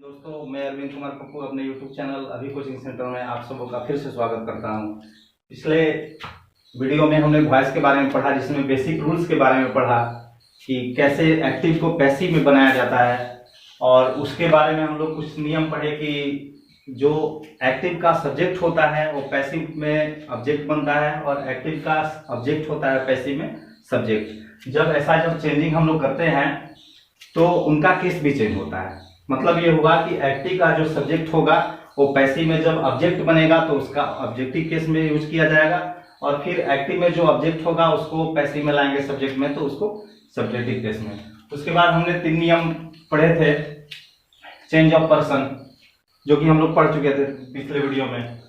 दोस्तों, मैं अरविंद कुमार पप्पू अपने YouTube चैनल अभी कोचिंग सेंटर में आप सबों का फिर से स्वागत करता हूं। पिछले वीडियो में हमने वॉइस के बारे में पढ़ा, जिसमें बेसिक रूल्स के बारे में पढ़ा कि कैसे एक्टिव को पैसिव में बनाया जाता है, और उसके बारे में हम लोग कुछ नियम पढ़े कि जो एक्टिव का सब्जेक्ट होता है वो पैसिव में ऑब्जेक्ट बनता है, और एक्टिव का ऑब्जेक्ट होता है पैसिव में सब्जेक्ट। जब चेंजिंग हम लोग करते हैं तो उनका केस भी चेंज होता है। मतलब ये होगा कि एक्टिव का जो सब्जेक्ट होगा वो पैसिव में जब ऑब्जेक्ट बनेगा तो उसका ऑब्जेक्टिव केस में यूज किया जाएगा, और फिर एक्टिव में जो ऑब्जेक्ट होगा उसको पैसिव में लाएंगे सब्जेक्ट में, तो उसको सब्जेक्टिव केस में। उसके बाद हमने 3 नियम पढ़े थे। चेंज ऑफ पर्सन, जो कि हम लोग पढ़ चुके थे पिछले वीडियो में,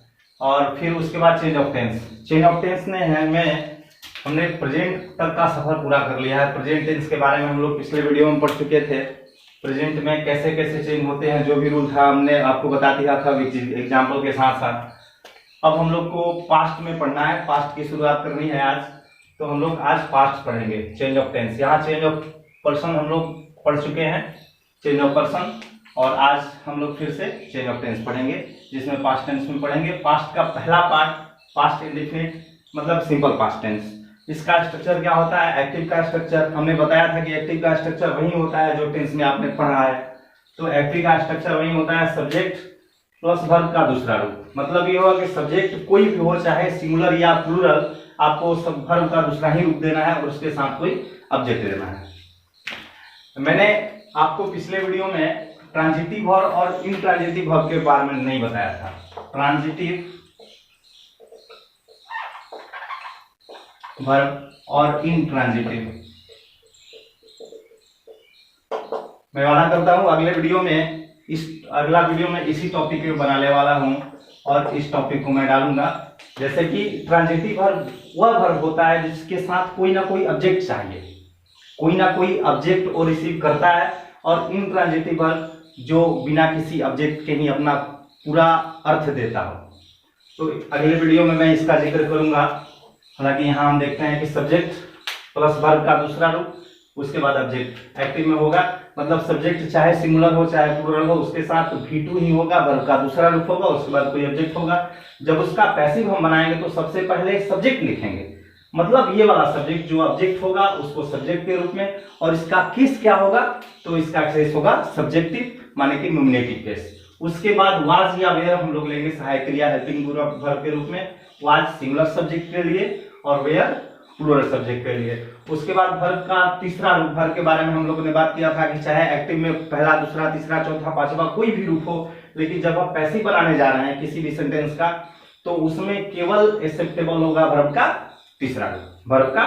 और फिर उसके बाद change of tense. Change of tense हमने प्रेजेंट तक का सफर पूरा कर लिया है। प्रेजेंट टेंस के बारे में हम लोग पिछले वीडियो में पढ़ चुके थे। प्रेजेंट में कैसे कैसे चेंज होते हैं, जो भी रूल था हमने आपको बता दिया था एग्जाम्पल के साथ साथ। अब हम लोग को पास्ट में पढ़ना है, पास्ट की शुरुआत करनी है आज। तो हम लोग आज पास्ट पढ़ेंगे, चेंज ऑफ टेंस। यहाँ चेंज ऑफ पर्सन हम लोग पढ़ चुके हैं, चेंज ऑफ पर्सन, और आज हम लोग फिर से चेंज ऑफ टेंस पढ़ेंगे, जिसमें पास्ट टेंस में पढ़ेंगे। पास्ट का पहला पार्ट पास्ट इंडेफिनिट, मतलब सिंपल पास्ट टेंस। इसका स्ट्रक्चर क्या होता है? एक्टिव का स्ट्रक्चर हमने बताया था कि एक्टिव का स्ट्रक्चर वही होता है जो टेंस में आपने पढ़ा है। तो एक्टिव का स्ट्रक्चर वही होता है, सब्जेक्ट प्लस वर्ब का दूसरा रूप। मतलब ये होगा कि सब्जेक्ट कोई भी हो, चाहे सिंगुलर या प्लूरल, आपको सब वर्ब का दूसरा ही रूप देना है और उसके साथ कोई ऑब्जेक्ट देना है। मैंने आपको पिछले वीडियो में ट्रांजिटिव वर्ब और इनट्रांजिटिव वर्ब के बारे में नहीं बताया था। ट्रांजिटिव वर्ब और इनट्रांजिटिव मैं वादा करता हूं अगला वीडियो में इसी टॉपिक पे बनाने वाला हूं, और इस टॉपिक को मैं डालूंगा। जैसे कि ट्रांजिटिव वर्ब वह वर्ब होता है जिसके साथ कोई ना कोई ऑब्जेक्ट चाहिए, कोई ना कोई ऑब्जेक्ट वो रिसीव करता है, और इनट्रांजिटिव वर्ब जो बिना किसी ऑब्जेक्ट के ही अपना पूरा अर्थ देता हो। तो अगले वीडियो में मैं इसका जिक्र करूंगा। हालांकि यहाँ हम देखते हैं कि सब्जेक्ट प्लस वर्ब का दूसरा रूप, उसके बाद ऑब्जेक्ट एक्टिव में होगा। मतलब सब्जेक्ट चाहे सिंगुलर हो चाहे प्लूरल हो, उसके साथ V2 ही होगा, वर्ब का दूसरा रूप होगा, उसके बाद कोई ऑब्जेक्ट होगा। जब उसका पैसिव हम बनाएंगे तो सबसे पहले सब्जेक्ट लिखेंगे, मतलब ये वाला सब्जेक्ट जो ऑब्जेक्ट होगा उसको सब्जेक्ट के रूप में, और इसका केस क्या होगा? तो इसका केस होगा सब्जेक्टिव, माने कि नॉमिनेटिव केस। उसके बाद वाज या वेयर हम लोग लेंगे सहायक क्रिया हेल्पिंग वर्ब के रूप में। वाज सिंगुलर सब्जेक्ट के लिए और वेयर प्लूरल सब्जेक्ट के लिए। उसके बाद वर्ब का तीसरा रूप, वर्ब के बारे में हम लोगों ने बात किया था कि चाहे एक्टिव में पहला, दूसरा, तीसरा, चौथा, पांचवा कोई भी रूप हो, लेकिन जब आप पैसिव बनाने जा रहे हैं किसी भी सेंटेंस का, तो उसमें केवल एक्सेप्टेबल होगा वर्ब का तीसरा रूप, वर्ब का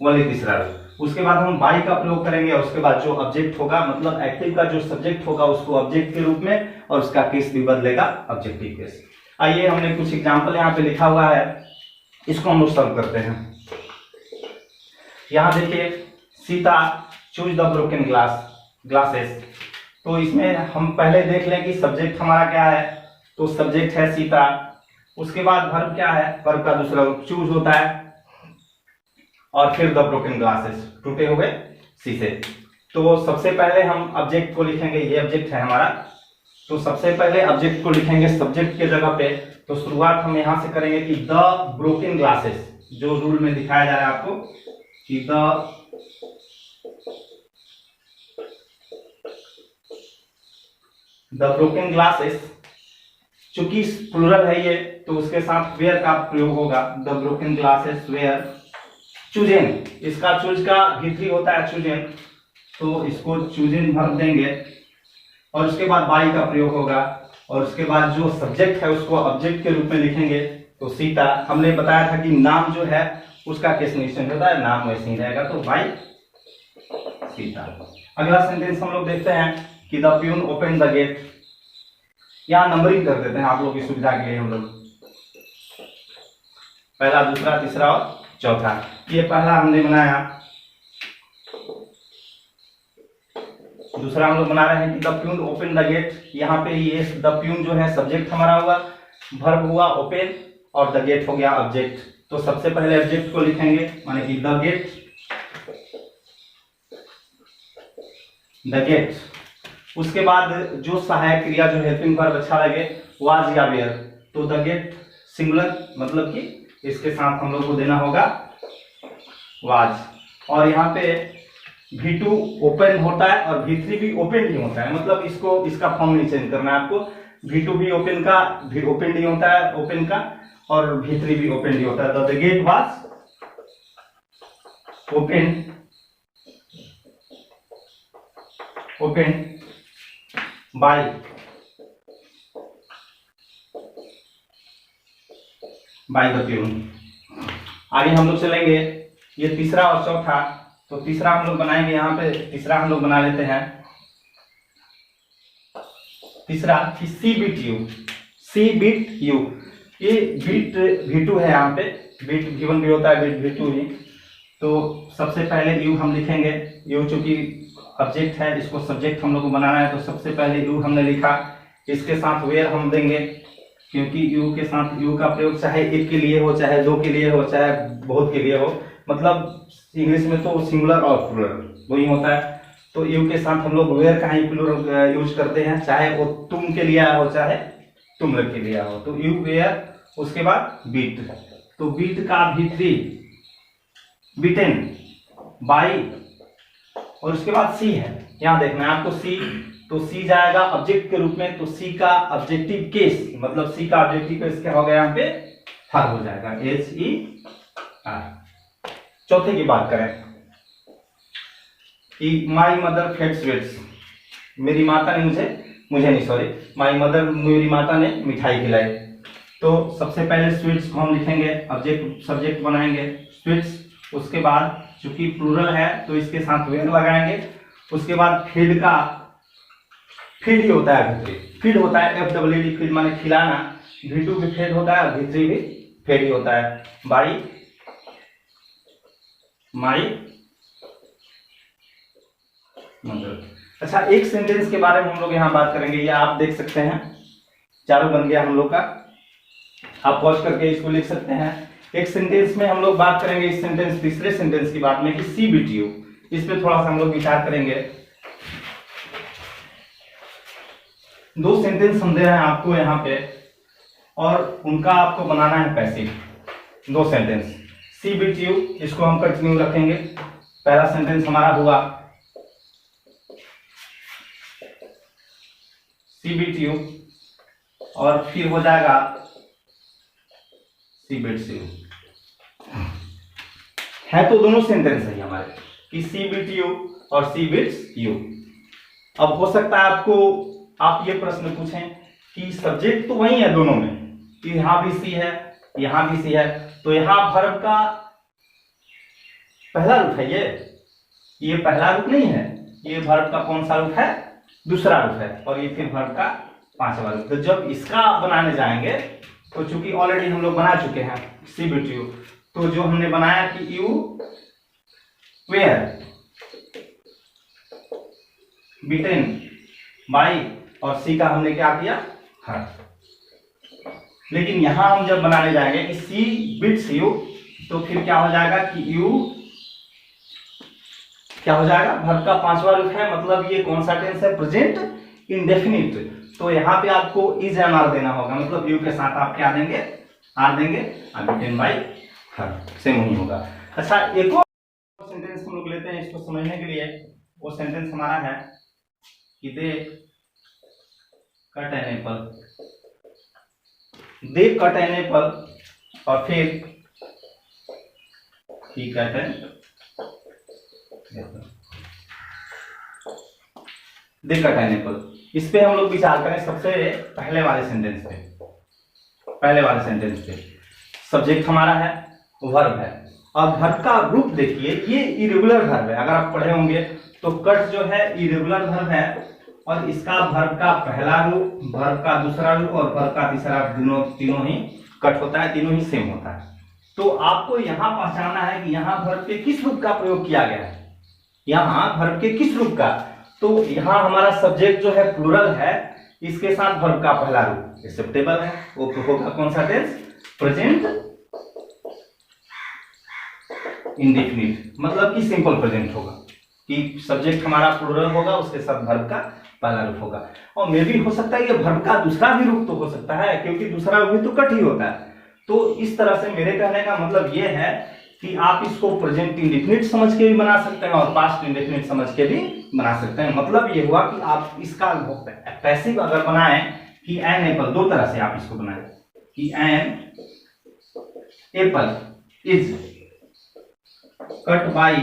वही तीसरा रूप। उसके बाद हम बाई का प्रयोग करेंगे, और उसके बाद जो ऑब्जेक्ट होगा, मतलब एक्टिव का जो सब्जेक्ट होगा उसको ऑब्जेक्ट के रूप में, और उसका केस भी बदलेगा ऑब्जेक्टिव केस। आइए, हमने कुछ एग्जाम्पल यहाँ पे लिखा हुआ है, इसको हम लोग सॉल्व करते हैं। यहां देखिए, Sita choose the broken glasses. तो इसमें हम पहले देख लें कि सब्जेक्ट हमारा क्या है। तो सब्जेक्ट है सीता, उसके बाद वर्ब क्या है? वर्ब का दूसरा रूप चूज होता है, और फिर द ब्रोकन ग्लासेस, टूटे हुए शीशे। तो सबसे पहले हम ऑब्जेक्ट को लिखेंगे, ये ऑब्जेक्ट है हमारा। तो सबसे पहले ऑब्जेक्ट को लिखेंगे सब्जेक्ट के जगह पे। तो शुरुआत हम यहां से करेंगे कि द ब्रोकन ग्लासेस, जो रूल में दिखाया जा रहा है आपको कि द ब्रोकन ग्लासेस, चूंकि प्लूरल है ये, तो उसके साथ वेयर का प्रयोग होगा। The broken glasses were chosen, इसका चूज का V3 होता है चूजन, तो इसको चूजन वर्ब देंगे, और उसके बाद बाई का प्रयोग होगा, और उसके बाद जो सब्जेक्ट है उसको ऑब्जेक्ट के रूप में लिखेंगे। तो सीता, हमने बताया था कि नाम जो है उसका केस नहीं चेंज होता है, नाम वैसे ही रहेगा, तो बाई सीता। अगला सेंटेंस हम लोग देखते हैं कि the peon open the gate. यहाँ नंबरिंग कर देते हैं आप लोगों की सुविधा के लिए। हम लोग पहला, दूसरा, तीसरा और चौथा, ये पहला हमने बनाया। दूसरा हम लोग बना रहे हैं कि the peon open the gate. यहाँ पे ये द प्यून जो है सब्जेक्ट हमारा हुआ, वर्ब हुआ ओपन, और द गेट हो गया ऑब्जेक्ट। तो सबसे पहले ऑब्जेक्ट को लिखेंगे, माने कि द गेट। उसके बाद जो सहायक क्रिया जो हेल्पिंग वर्ब अच्छा लगे, वाज या वेयर, तो द गेट सिंगुलर, मतलब कि इसके साथ हम लोग को देना होगा वाज। और यहाँ पे V2 ओपन होता है और V3 भी ओपन ही होता है, मतलब इसको इसका फॉर्म नहीं चेंज करना है आपको। V2 भी ओपन का भी ओपन ही होता है, ओपन का, और V3 भी ओपन ही होता है। The gate was open by the peon. आगे हम लोग चलेंगे, ये तीसरा और चौथा, तो तीसरा हम लोग बनाएंगे, यहाँ पे तीसरा हम लोग बना लेते हैं। तीसरा कि सी बिट यू, ये बिट V2 है, यहाँ पे बिट V1 भी होता है, बिट V2 ही। तो सबसे पहले यू हम लिखेंगे, यू चूंकि ऑब्जेक्ट है, इसको सब्जेक्ट हम लोग को बनाना है, तो सबसे पहले यू हमने लिखा, इसके साथ वेयर हम देंगे, क्योंकि यू के साथ यू का प्रयोग चाहे एक के लिए हो, चाहे दो के लिए हो, चाहे बहुत के लिए हो, मतलब इंग्लिश में तो सिंगुलर और प्लूरल वही होता है। तो यू के साथ हम लोग वेयर का ही प्लूरल यूज करते हैं, चाहे वो तुम के लिए हो, चाहे तुम लोग के लिए हो। तो यू वेयर, उसके बाद बीट, तो बीट का V3 बीटेन बाई, और उसके बाद सी है, यहाँ देखना है आपको सी, तो सी जाएगा ऑब्जेक्ट के रूप में, तो सी का ऑब्जेक्टिव केस, मतलब सी का ऑब्जेक्टिव केस क्या हो गया यहाँ पे, हर हो जाएगा, HER। चौथे की बात करें कि माई मदर फेड स्वीट्स, मेरी माता ने माई मदर, मेरी माता ने मिठाई खिलाई। तो सबसे पहले स्वीट्स को हम लिखेंगे, ऑब्जेक्ट सब्जेक्ट बनाएंगे स्वीट्स, उसके बाद चूंकि प्लूरल है तो इसके साथ वेयर लगाएंगे, उसके बाद फीड का फीड ही होता है, फीड होता है FEED, फीड माने खिलाना, V2 भी फीड होता है, V3 भी फीड ही होता है, बाई माई मदर। अच्छा, एक सेंटेंस के बारे में हम लोग यहाँ बात करेंगे, ये आप देख सकते हैं, चारों बन गया हम लोग का, आप पॉज करके इसको लिख सकते हैं। एक सेंटेंस में हम लोग बात करेंगे, इस सेंटेंस तीसरे सेंटेंस की बात में कि सी बिट यू, इस पे थोड़ा सा हम लोग विचार करेंगे। दो सेंटेंस हम दे रहे हैं आपको यहाँ पे, और उनका आपको बनाना है पैसिव, दो सेंटेंस। सी बिट यू, इसको हम कंटिन्यू रखेंगे, पहला सेंटेंस हमारा हुआ सी बिट यू, और फिर हो जाएगा सी बिट्स यू। है तो दोनों सेंटेंस है हमारे कि सी बिट यू और सी बिट्स यू। अब हो सकता है आपको आप ये प्रश्न पूछें कि सब्जेक्ट तो वही है दोनों में, कि यहां भी सी है, यहां भी सी है, तो यहां वर्ब का पहला रूप है, ये पहला रूप नहीं है, ये वर्ब का कौन सा रूप है, दूसरा रूप है, और ये फिर वर्ब का पांचवा रूप। तो जब इसका बनाने जाएंगे, तो चूंकि ऑलरेडी हम लोग बना चुके हैं सी बिट यू, तो जो हमने बनाया कि यू वेयर बीटेन बाई, और सी का हमने क्या किया, हर। लेकिन यहां हम जब बनाने जाएंगे कि सी बिट्स यू, तो फिर क्या हो जाएगा कि यू क्या हो जाएगा, वर्ब का पांचवा रूप है, मतलब ये कौन सा टेंस है, प्रेजेंट इंडेफिनिट। तो यहाँ पे आपको इज एंड आर देना होगा, मतलब यू के साथ आप क्या देंगे, आर देंगे, बीटेन बाई हर, सेम ही होगा। अच्छा, एक और सेंटेंस हम लोग लेते हैं इसको समझने के लिए। वो सेंटेंस हमारा है कि दे cut an apple, they cut an apple, और फिर ही cut an apple, they cut an apple. इस पे हम लोग विचार करें सबसे पहले वाले सेंटेंस पे, पहले वाले सेंटेंस पे सब्जेक्ट हमारा है, वर्ब है, और वर्ब का रूप देखिए, ये इरेगुलर वर्ब है, अगर आप पढ़े होंगे तो कट जो है इरेगुलर वर्ब है, और इसका वर्ब का पहला रूप, वर्ब का दूसरा रूप और वर्ब का तीसरा, तीनों ही कट होता है, तीनों ही सेम होता है। तो आपको यहाँ पहचानना है कि यहाँ वर्ब के किस रूप का प्रयोग किया गया है, यहाँ वर्ब के किस रूप का। तो यहाँ हमारा सब्जेक्ट जो है प्लूरल है, इसके साथ वर्ब का पहला रूप एक्सेप्टेबल है, वो होगा कौन सा टेंस, प्रेजेंट इंडेफिनिट, मतलब कि सिंपल प्रेजेंट होगा, कि सब्जेक्ट हमारा प्लूरल होगा, उसके साथ वर्ब का पहला रूप होगा। और मे भी हो सकता है ये वर्ब का दूसरा भी रूप तो हो सकता है, क्योंकि दूसरा रूप भी तो कट ही होता है। तो इस तरह से मेरे कहने का मतलब ये है कि आप इसको प्रेजेंट इंडेफिनिट समझ के भी बना सकते हैं और पास्ट इंडेफिनिट समझ के भी बना सकते हैं। मतलब ये हुआ कि आप इसका पैसिव अगर बनाएं कि एन एप्पल, दो तरह से आप इसको बनाएं कि an apple is cut by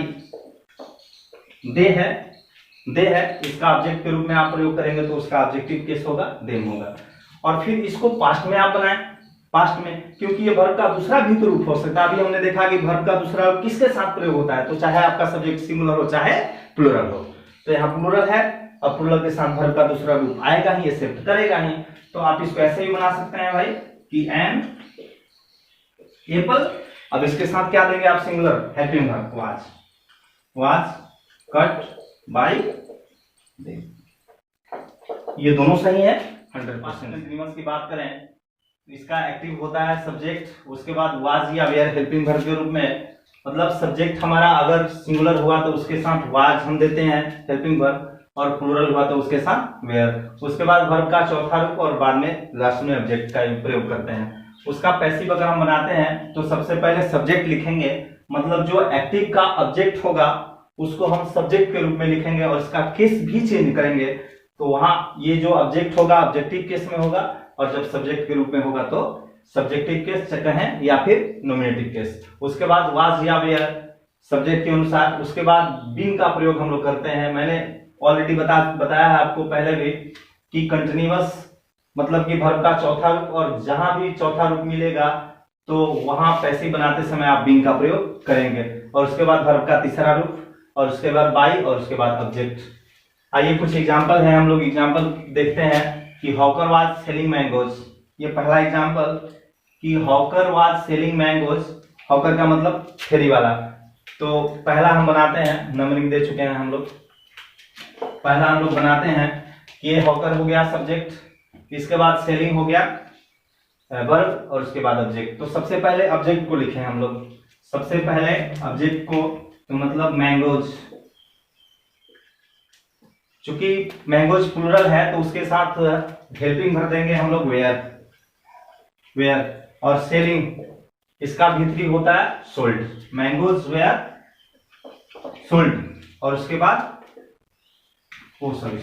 they है, इसका ऑब्जेक्ट के रूप में आप प्रयोग करेंगे तो उसका ऑब्जेक्टिव केस होगा देम होगा। और फिर इसको पास्ट में आप बनाएं, पास्ट में, क्योंकि ये वर्ब का दूसरा भी तो रूप हो सकता है। अभी हमने देखा कि वर्ब का दूसरा रूप किसके साथ प्रयोग होता है, तो चाहे आपका सब्जेक्ट सिंगुलर हो चाहे प्लूरल हो। तो यहाँ प्लूरल है और प्लूरल के साथ वर्ब का दूसरा रूप आएगा ही, एक्सेप्ट करेगा ही। तो आप इसको ऐसे ही बना सकते हैं भाई कि एन एप्पल, अब इसके साथ क्या देंगे आप, singular helping verb was cut by they. ये दोनों सही है 100%। कंटीन्यूअस की बात करें, इसका एक्टिव होता है सब्जेक्ट, उसके बाद वाज या वेयर हेल्पिंग वर्ब के रूप में। मतलब सब्जेक्ट हमारा अगर सिंगुलर हुआ तो उसके साथ वाज हम देते हैं हेल्पिंग वर्ब, और प्लूरल हुआ तो उसके साथ वेयर। उसके बाद वर्ब का चौथा रूप और बाद में लास्ट में ऑब्जेक्ट का प्रयोग करते हैं। उसका पैसिव अगर हम बनाते हैं तो सबसे पहले सब्जेक्ट लिखेंगे, मतलब जो एक्टिव का ऑब्जेक्ट होगा उसको हम सब्जेक्ट के रूप में लिखेंगे और इसका केस भी चेंज करेंगे। तो वहां ये जो ऑब्जेक्ट होगा ऑब्जेक्टिव केस में होगा, और जब सब्जेक्ट के रूप में होगा तो सब्जेक्टिव केस कहें या फिर नॉमिनेटिव केस। उसके बाद वाज या वेयर सब्जेक्ट के अनुसार। उसके बाद बीइंग का प्रयोग हम लोग करते हैं। मैंने ऑलरेडी बताया है आपको पहले भी कि कंटिन्यूअस मतलब कि वर्ब का चौथा रूप, और जहां भी चौथा रूप मिलेगा तो वहां पैसिव बनाते समय आप बीइंग का प्रयोग करेंगे। और उसके बाद वर्ब का तीसरा रूप, और उसके बाद बाई, और उसके बाद ऑब्जेक्ट। आइए कुछ एग्जांपल हैं, हम लोग एग्जांपल देखते हैं कि हॉकर वाज सेलिंग मैंगोज। ये पहला एग्जांपल कि hawker was selling mangoes, hawker का मतलब फेरी वाला। तो पहला हम बनाते हैं, नंबरिंग दे चुके हैं हम लोग। पहला हम लोग बनाते हैं कि ये हॉकर हो गया सब्जेक्ट, इसके बाद सेलिंग हो गया वर्ब, और उसके बाद ऑब्जेक्ट। तो सबसे पहले ऑब्जेक्ट को लिखें हम लोग। सबसे पहले ऑब्जेक्ट को, तो मतलब मैंगोज, चूंकि मैंगोज प्लूरल है तो उसके साथ हेल्पिंग भर देंगे हम लोग वेयर। और सेलिंग इसका भीतरी होता है सोल्ड, मैंगोज वेयर सोल्ड। और उसके बाद सॉरी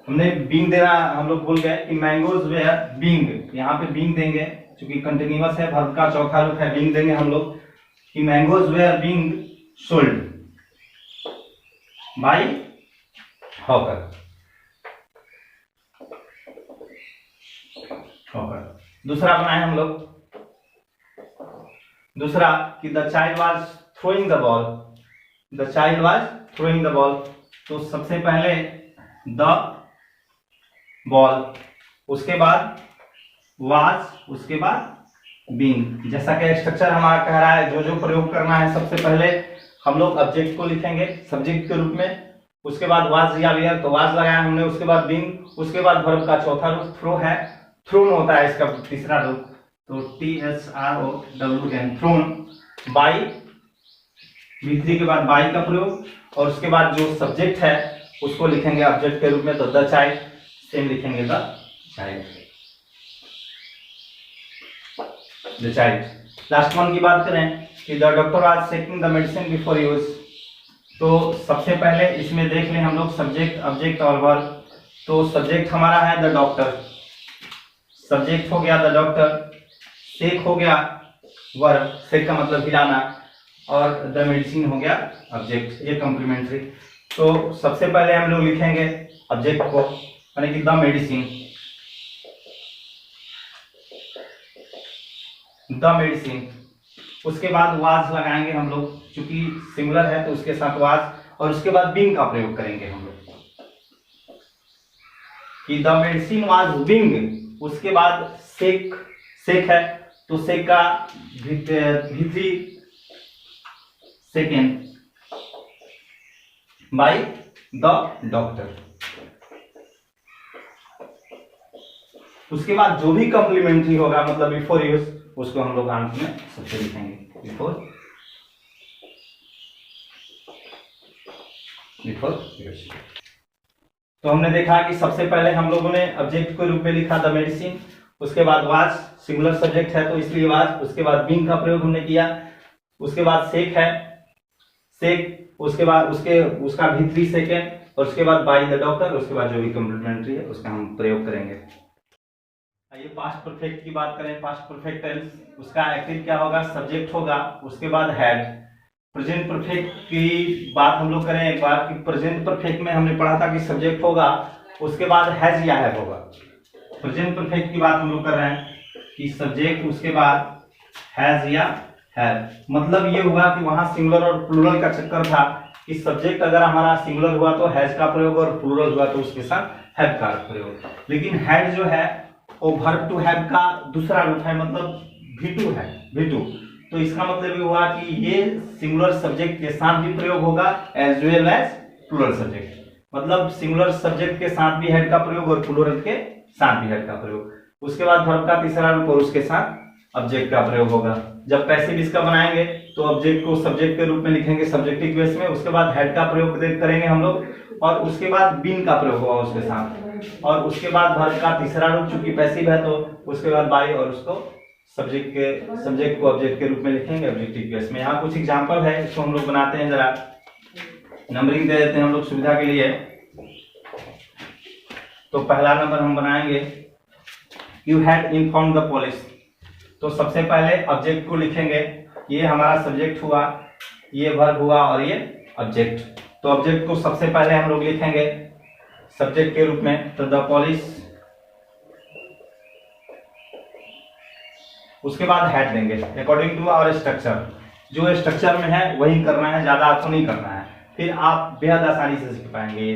हमने बीइंग देना, हम लोग भूल गए कि मैंगोज वेयर बीइंग, यहाँ पे बीइंग देंगे क्योंकि कंटिन्यूअस है, वर्ब का चौथा रूप है, बीइंग देंगे हम लोग कि mangoes were being sold by hawker. दूसरा बनाए हम लोग, दूसरा कि the child was throwing the ball, the child was throwing the ball. तो सबसे पहले द बॉल, उसके बाद वाज, उसके बाद बीइंग। जैसा कि स्ट्रक्चर हमारा कह रहा है, जो जो प्रयोग करना है, सबसे पहले हम लोग ऑब्जेक्ट को लिखेंगे सब्जेक्ट के रूप में, उसके बाद वाज या वेयर, तो वाज लगाया हमने, उसके बाद बीइंग, उसके बाद वर्ब का चौथा रूप थ्रो है, थ्रोन होता है इसका तीसरा रूप, तो THROWN थ्रोन बाई, V3 के बाद बाई का प्रयोग, और उसके बाद जो सब्जेक्ट है उसको लिखेंगे ऑब्जेक्ट के रूप में, तो द चाइल्ड, सेम लिखेंगे द चाइल्ड। लास्ट वन की बात करें कि the doctor was checking the medicine before use. तो सबसे पहले इसमें देख लें हम लोग सब्जेक्ट, ऑब्जेक्ट और वर्ब। तो सब्जेक्ट हमारा है द डॉक्टर, सब्जेक्ट हो गया द डॉक्टर, शेक हो गया वर्ब, शेक का मतलब हिलाना, और द मेडिसिन हो गया ऑब्जेक्ट, ये कॉम्प्लीमेंट्री। तो सबसे पहले हम लोग लिखेंगे ऑब्जेक्ट को, यानी कि द मेडिसिन, द मेडिसिन। उसके बाद वाज लगाएंगे हम लोग, क्योंकि सिंगुलर है तो उसके साथ वाज, और उसके बाद बीइंग का प्रयोग करेंगे हम लोग कि द मेडिसिन वाज बीइंग। उसके बाद शेक, शेक है तो शेक का भीतरी सेकेंड बाय द डॉक्टर। उसके बाद जो भी कॉम्प्लीमेंट्री होगा, मतलब बिफोर यूज, उसको हम लोग अंत में सबसे लिखेंगे बिफोर यूज। तो हमने देखा कि सबसे पहले हम लोगों ने ऑब्जेक्ट के रूप में लिखा द मेडिसिन, उसके बाद वाच सिंगुलर सब्जेक्ट है तो इसलिए वाच, उसके बाद बीन का प्रयोग हमने किया, उसके बाद सेक है सेक, उसके बाद उसका भी 3 सेकेंड, और उसके बाद बाय द डॉक्टर, उसके बाद जो भी कॉम्प्लीमेंट्री है उसका हम प्रयोग करेंगे। आइए पास्ट परफेक्ट की बात करें। पास्ट परफेक्ट टेंस, उसका एक्टिव क्या होगा, सब्जेक्ट होगा, उसके बाद हैड। प्रेजेंट परफेक्ट की बात हम लोग करें एक बार कि प्रेजेंट परफेक्ट में हमने पढ़ा था कि सब्जेक्ट होगा, उसके बाद हैज या हैव होगा। प्रेजेंट परफेक्ट की बात हम लोग कर रहे हैं कि सब्जेक्ट उसके बाद हैज या हैव, मतलब ये हुआ कि वहां सिंगुलर और प्लूरल का चक्कर था कि सब्जेक्ट अगर हमारा सिंगुलर हुआ तो हैज का प्रयोग और प्लूरल हुआ तो उसके साथ हैव का प्रयोग। लेकिन हैड जो है वो वर्ब टू हैव का दूसरा रूप है, मतलब V2 है, V2। तो इसका मतलब ये हुआ कि ये सिंगुलर सब्जेक्ट के साथ भी प्रयोग होगा as well as plural subject, मतलब सिंगुलर सब्जेक्ट के साथ भी हेड का प्रयोग और प्लूरल के साथ भी हेड का प्रयोग। उसके बाद वर्ब का तीसरा रूप और उसके साथ ऑब्जेक्ट का प्रयोग होगा। जब पैसिव इसका बनाएंगे तो ऑब्जेक्ट को सब्जेक्ट के रूप में लिखेंगे सब्जेक्टिव केस में, उसके बाद हेड का प्रयोग करेंगे हम लोग, और उसके बाद बीन का प्रयोग होगा उसके साथ, और उसके बाद वर्ब का तीसरा रूप चूंकि पैसिव है तो उसके बाद बाय, और उसको सब्जेक्ट को ऑब्जेक्ट के रूप में लिखेंगे ऑब्जेक्टिव केस में। यहाँ कुछ एग्जांपल है, इसको हम लोग बनाते हैं, जरा नंबरिंग दे देते हैं हम लोग सुविधा के लिए। तो पहला नंबर हम बनाएंगे you had inform the police. तो सबसे पहले ऑब्जेक्ट को लिखेंगे, ये हमारा सब्जेक्ट हुआ, ये वर्ब हुआ और ये ऑब्जेक्ट। तो ऑब्जेक्ट को सबसे पहले हम लोग लिखेंगे सब्जेक्ट के रूप में, तो द पुलिस, उसके बाद हैड देंगे अकॉर्डिंग टू आवर स्ट्रक्चर। जो स्ट्रक्चर में है वही करना है, ज्यादा आपको नहीं करना है, फिर आप बेहद आसानी से सीख पाएंगे।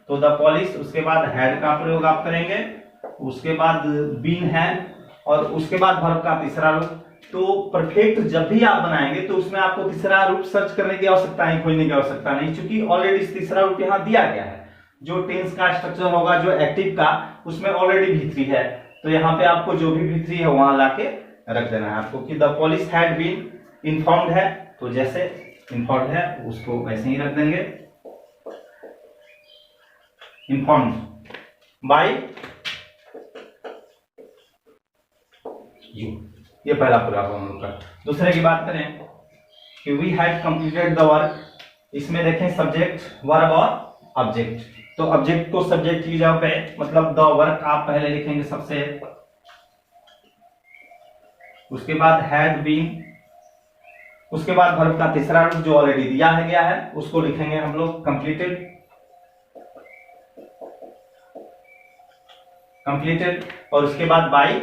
तो द पुलिस, उसके बाद हैड का प्रयोग आप करेंगे, उसके बाद बीन है, और उसके बाद वर्ब का तीसरा रूप। तो परफेक्ट जब भी आप बनाएंगे तो उसमें आपको तीसरा रूप सर्च करने की आवश्यकता नहीं, खोजने की आवश्यकता नहीं, क्योंकि ऑलरेडी तीसरा रूप यहाँ दिया गया है। जो टेंस का स्ट्रक्चर होगा, जो एक्टिव का, उसमें ऑलरेडी V3 है, तो यहाँ पे आपको जो भी V3 है वहां लाके रख देना है आपको। कि the police had been informed है, तो जैसे इन्फॉर्म्ड है उसको वैसे ही रख देंगे, इन्फॉर्म्ड बाय यू। ये पहला पूरा हुआ हम लोग का। दूसरे की बात करें कि we had completed the work, इसमें देखें सब्जेक्ट, वर्ब और ऑब्जेक्ट। तो ऑब्जेक्ट को सब्जेक्ट की जगह पे, मतलब द वर्क आप पहले लिखेंगे सबसे, उसके बाद हैड बीन, उसके बाद वर्ब का तीसरा रूप जो ऑलरेडी दिया है गया है उसको लिखेंगे हम लोग कंप्लीटेड, और उसके बाद बाय।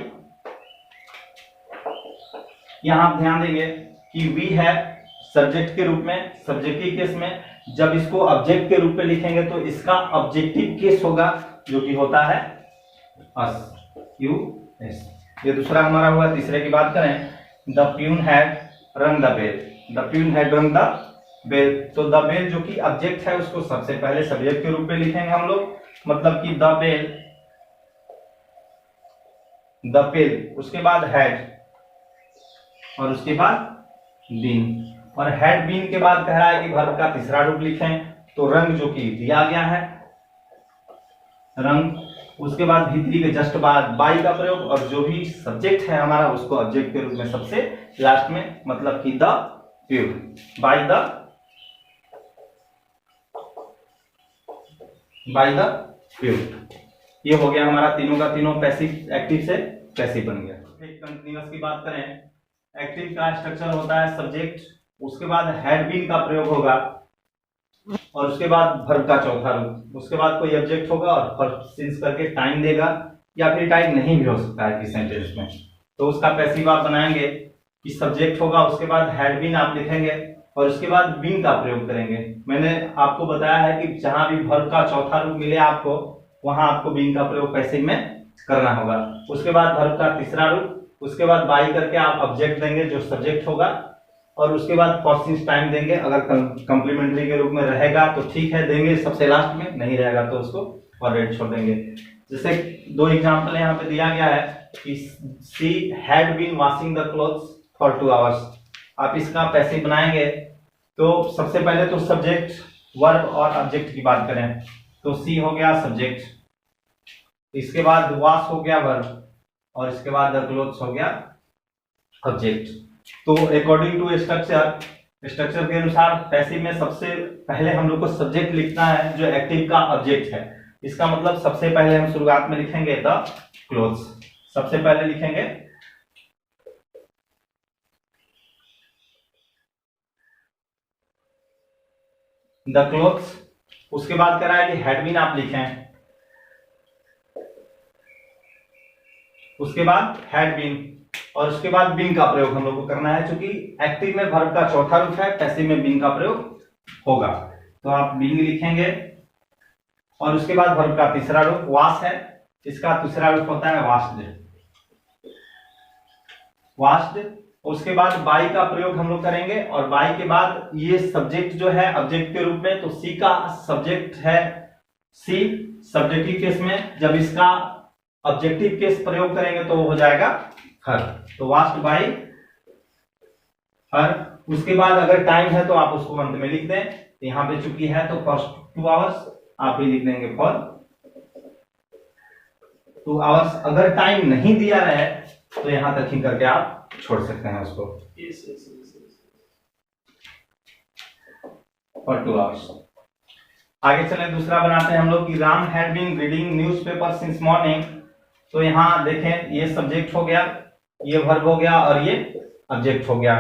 यहां आप ध्यान देंगे कि वी है सब्जेक्ट के रूप में, सब्जेक्टिव केस में, जब इसको ऑब्जेक्ट के रूप में लिखेंगे तो इसका ऑब्जेक्टिव केस होगा जो कि होता है अस, यू एस। ये दूसरा हमारा हुआ। तीसरे की बात करें, the peon had rung the bell, the peon had rung the bell. तो द बेल जो कि ऑब्जेक्ट है उसको सबसे पहले सब्जेक्ट के रूप में लिखेंगे हम लोग, मतलब कि द बेल, द बेल, उसके बाद हैड, और उसके बाद बीन। और हैड बीन के बाद कह रहा है कि वर्ब का तीसरा रूप लिखें, तो रंग जो कि दिया गया है रंग, उसके बाद V3 के जस्ट बाद बाय का प्रयोग, और जो भी सब्जेक्ट है हमारा उसको ऑब्जेक्ट के रूप में सबसे लास्ट में, मतलब कि the peon, bye the peon. ये हो गया हमारा तीनों का तीनों पैसिव, एक्टिव से पैसिव बन गया। कंटिन्यूअस की बात करें, एक्टिव का स्ट्रक्चर होता है सब्जेक्ट, उसके बाद हैड बीन का प्रयोग होगा, और उसके बाद वर्ब का चौथा रूप, उसके बाद कोई ऑब्जेक्ट होगा और फर्स्ट सिंस करके टाइम देगा, या फिर टाइम नहीं भी हो सकता है किसी सेंटेंस में, तो उसका पैसिव आप बनाएंगे कि सब्जेक्ट होगा, उसके बाद हैड बीन आप लिखेंगे, और उसके बाद बीन का प्रयोग करेंगे। मैंने आपको बताया है कि जहां भी वर्ब का चौथा रूप मिले आपको, वहां आपको बीन का प्रयोग पैसिव में करना होगा। उसके बाद वर्ब का तीसरा रूप, उसके बाद बाय करके आप ऑब्जेक्ट देंगे जो सब्जेक्ट होगा, और उसके बाद फर्स्ट टाइम देंगे। अगर कॉम्प्लीमेंट्री के रूप में रहेगा तो ठीक है, देंगे सबसे लास्ट में, नहीं रहेगा तो उसको ऑलरेडी छोड़ देंगे। जैसे 2 एग्जांपल यहाँ पे दिया गया है कि she had been washing the clothes for 2 hours. आप इसका पैसिव बनाएंगे तो सबसे पहले तो सब्जेक्ट, वर्ब और ऑब्जेक्ट की बात करें तो सी हो गया सब्जेक्ट, इसके बाद वॉश हो गया वर्ब, और इसके बाद द क्लोथ्स हो गया ऑब्जेक्ट। तो अकॉर्डिंग टू स्ट्रक्चर के अनुसार पैसिव में सबसे पहले हम लोग को सब्जेक्ट लिखना है जो एक्टिव का ऑब्जेक्ट है। इसका मतलब सबसे पहले हम शुरुआत में लिखेंगे द क्लोथ्स, सबसे पहले लिखेंगे द क्लोथ्स। उसके बाद कह रहा है कि हैड बीन आप लिखें, उसके बाद हैड बीन, और उसके बाद बीन का प्रयोग हम लोग को करना है, क्योंकि एक्टिव में वर्ब का चौथा रूप है, पैसिव में बीन का प्रयोग होगा। तो आप बीन लिखेंगे, और उसके बाद वर्ब का तीसरा रूप वाश है, इसका तीसरा रूप होता है वाश्ड, वाश्ड। उसके बाद बाई का प्रयोग हम लोग करेंगे, और बाई के बाद ये सब्जेक्ट जो है ऑब्जेक्ट के रूप में, तो सी का सब्जेक्ट है सी सब्जेक्टिव केस में, जब इसका ऑब्जेक्टिव केस प्रयोग करेंगे तो वो हो जाएगा हर, तो वाश्ड बाई हर। उसके बाद अगर टाइम है तो आप उसको अंत में लिख दें, यहां पे चुकी है तो फर्स्ट 2 आवर्स आप ही लिख देंगे फॉर 2 आवर्स। अगर टाइम नहीं दिया है तो यहां तक ही करके आप छोड़ सकते हैं उसको, फॉर 2 आवर्स। आगे चले दूसरा बनाते हैं हम लोग कि Ram had been reading newspaper since morning. तो यहां देखें ये सब्जेक्ट हो गया, ये वर्ब हो गया, और ये ऑब्जेक्ट हो गया।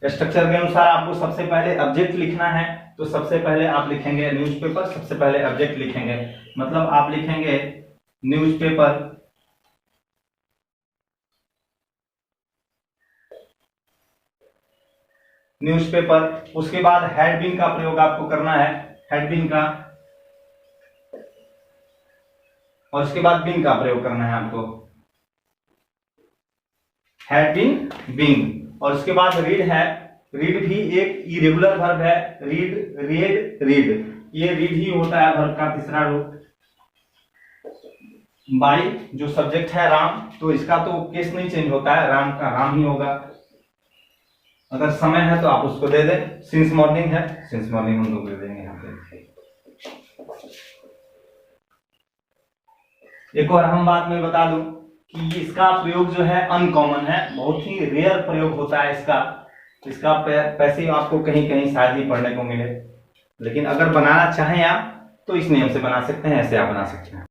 स्ट्रक्चर के अनुसार आपको सबसे पहले ऑब्जेक्ट लिखना है, तो सबसे पहले आप लिखेंगे न्यूज़पेपर, सबसे पहले ऑब्जेक्ट लिखेंगे, मतलब आप लिखेंगे न्यूज़पेपर, न्यूज़पेपर। उसके बाद हैड बीन का प्रयोग आपको करना है, हैड बीन का, और उसके बाद बीन का प्रयोग करना है आपको, हैड बीन बीन। और उसके बाद रीड है, रीड भी एक इरेगुलर वर्ब है, रीड रेड रीड, ये रीड ही होता है वर्ब का तीसरा रूप। बाई जो सब्जेक्ट है राम, तो इसका तो केस नहीं चेंज होता है, राम का राम ही होगा। अगर समय है तो आप उसको दे दें, सिंस मॉर्निंग है, सिंस मॉर्निंग हम लोग दे देंगे यहाँ पे। एक और हम बात में बता दूं कि इसका प्रयोग जो है अनकॉमन है, बहुत ही रेयर प्रयोग होता है इसका पैसिव आपको कहीं कहीं शायद ही पढ़ने को मिले, लेकिन अगर बनाना चाहें आप तो इस नियम से बना सकते हैं, ऐसे आप बना सकते हैं।